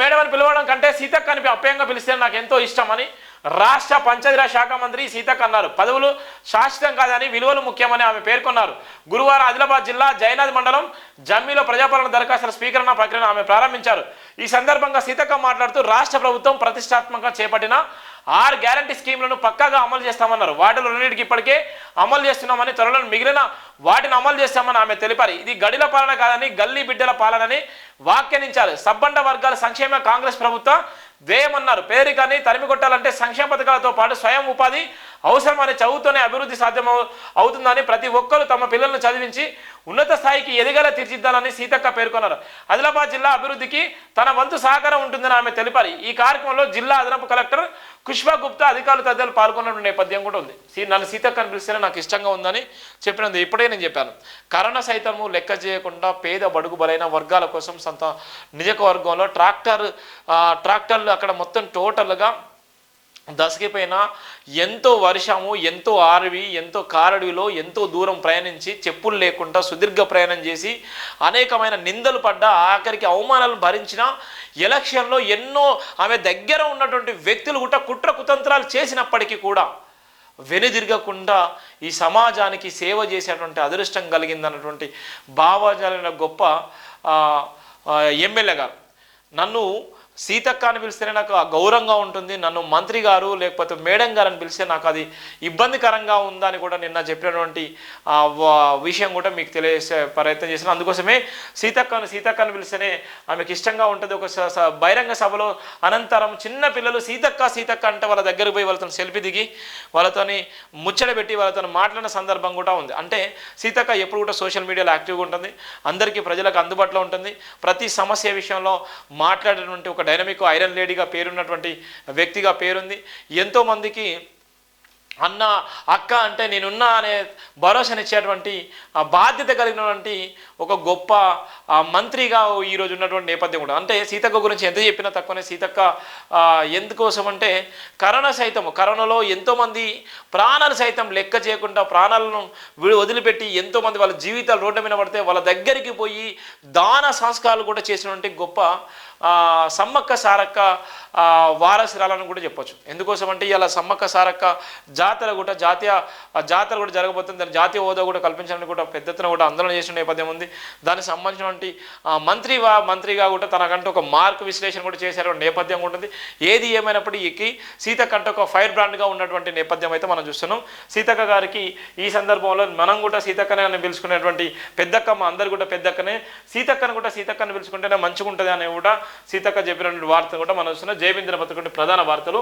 Madam అని పిలవడం కంటే సీతక్క అని అప్యాయంగా పిలిస్తే నాకు ఎంతో ఇష్టమని రాష్ట్ర పంచాయతీరాజ్ శాఖ మంత్రి సీతక్క అన్నారు. పదవులు శాశ్వతం కాదని విలువలు ముఖ్యమని ఆమె పేర్కొన్నారు. గురువారం ఆదిలాబాద్ జిల్లా జైనాథ్ మండలం జమ్మిలో ప్రజాపాలన దరఖాస్తుల స్వీకరణ ప్రక్రియను ఆమె ప్రారంభించారు. ఈ సందర్భంగా సీతక్క మాట్లాడుతూ రాష్ట్ర ప్రభుత్వం ప్రతిష్టాత్మకంగా చేపట్టిన 6 గ్యారంటీ స్కీమ్లను పక్కాగా అమలు చేస్తామన్నారు. వాటిలో 2 ఇప్పటికే అమలు చేస్తున్నామని, త్వరలో మిగిలిన వాటిని అమలు చేస్తామని ఆమె తెలిపారు. ఇది గడిల పాలన కాదని గల్లీ బిడ్డల పాలనని వ్యాఖ్యానించారు. సబ్బండ వర్గాల సంక్షేమ కాంగ్రెస్ ప్రభుత్వ ధ్యేయమన్నారు. పేదరికాన్ని తరిమి కొట్టాలంటే సంక్షేమ పథకాలతో పాటు స్వయం ఉపాధి అవసరమని, చదువుతోనే అభివృద్ధి సాధ్యం అవుతుందని, ప్రతి ఒక్కరూ తమ పిల్లలను చదివించి ఉన్నత స్థాయికి ఎదిగేలా తీర్చిద్దాలని సీతక్క పేర్కొన్నారు. ఆదిలాబాద్ జిల్లా అభివృద్ధికి తన వంతు సహకారం ఉంటుందని ఆమె తెలిపారు. ఈ కార్యక్రమంలో జిల్లా అదనపు కలెక్టర్ కుష్బా గుప్తా, అధికారులు తదితరులు పాల్గొన్న నేపథ్యం కూడా ఉంది. నన్ను సీతక్క అని పిలిస్తేనే నాకు ఇష్టంగా ఉందని చెప్పినందుకు ఇప్పుడే నేను చెప్పాను. కరోనా సైతము లెక్క చేయకుండా పేద బడుగు బలైన వర్గాల కోసం సొంత నియోజకవర్గంలో ట్రాక్టర్లు అక్కడ మొత్తం టోటల్గా దశకిపోయిన ఎంతో వర్షము, ఎంతో ఆర్వి, ఎంతో కారడిలో ఎంతో దూరం ప్రయాణించి చెప్పులు లేకుండా సుదీర్ఘ ప్రయాణం చేసి అనేకమైన నిందలు పడ్డ, ఆఖరికి అవమానాలను భరించిన, ఎలక్షన్లో ఎన్నో ఆమె దగ్గర ఉన్నటువంటి వ్యక్తులు కూడా కుట్ర కుతంత్రాలు చేసినప్పటికీ కూడా వెనుదిరగకుండా ఈ సమాజానికి సేవ చేసేటువంటి అదృష్టం కలిగిందన్నటువంటి భావజాలైన గొప్ప ఎమ్మెల్యే గారు. నన్ను సీతక్క అని పిలిస్తేనే నాకు గౌరవంగా ఉంటుంది. నన్ను మంత్రి గారు లేకపోతే మేడం గారు అని పిలిస్తే నాకు అది ఇబ్బందికరంగా ఉందని కూడా నిన్న చెప్పినటువంటి విషయం కూడా మీకు తెలియజేసే ప్రయత్నం చేసిన. అందుకోసమే సీతక్కను పిలిస్తేనే ఆమెకి ఇష్టంగా ఉంటుంది. ఒక బహిరంగ సభలో అనంతరం చిన్న పిల్లలు సీతక్క అంటే వాళ్ళ దగ్గరకు పోయి వాళ్ళతో సెల్ఫీ దిగి వాళ్ళతోని ముచ్చట పెట్టి వాళ్ళతో మాట్లాడిన సందర్భం కూడా ఉంది. అంటే సీతక్క ఎప్పుడు కూడా సోషల్ మీడియాలో యాక్టివ్గా ఉంటుంది, అందరికీ ప్రజలకు అందుబాటులో ఉంటుంది. ప్రతి సమస్య విషయంలో మాట్లాడేటువంటి ఒక డైనమిక్ ఐరన్ లేడీగా పేరున్నటువంటి వ్యక్తిగా పేరుంది. ఎంతోమందికి అన్న అక్క అంటే నేనున్నా అనే భరోసానిచ్చేటువంటి బాధ్యత కలిగినటువంటి ఒక గొప్ప మంత్రిగా ఈరోజు ఉన్నటువంటి నేపథ్యం కూడా. అంటే సీతక్క గురించి ఎంత చెప్పినా తక్కువనే. సీతక్క ఎందుకోసం అంటే కరోనాలో ఎంతోమంది ప్రాణాలు సైతం లెక్క చేయకుండా ప్రాణాలను వదిలిపెట్టి ఎంతోమంది వాళ్ళ జీవితాలు రోడ్డు మీద పడితే వాళ్ళ దగ్గరికి పోయి దాన సంస్కారాలు కూడా చేసినటువంటి గొప్ప సమ్మక్క సారక్క వారసురాలను కూడా చెప్పొచ్చు. ఎందుకోసం అంటే ఇలా సమ్మక్క సారక్క జాతర కూడా జరగబోతుంది. దాని జాతీయ హోదా కూడా కల్పించాలని కూడా పెద్ద ఎత్తున కూడా ఆందోళన చేసిన నేపథ్యం ఉంది. దానికి సంబంధించినటువంటి మంత్రిగా కూడా తనకంటూ ఒక మార్క్ విశ్లేషణ కూడా చేశారు నేపథ్యం ఉంటుంది. ఏది ఏమైనప్పటికీ సీతక్క అంటే ఒక ఫైర్ బ్రాండ్గా ఉన్నటువంటి నేపథ్యం అయితే మనం చూస్తున్నాం. సీతక్క గారికి ఈ సందర్భంలో మనం కూడా సీతక్కనే అని పిలుచుకునేటువంటి పెద్దక్కమ్మ, అందరు కూడా పెద్దక్కనే, సీతక్కని పిలుచుకుంటేనే మంచిగా ఉంటుంది అని కూడా సీతక్క చెప్పినటువంటి వార్త కూడా మనం చూస్తున్నాం. జయబింద్ర పత్రిక ప్రధాన వార్తలు.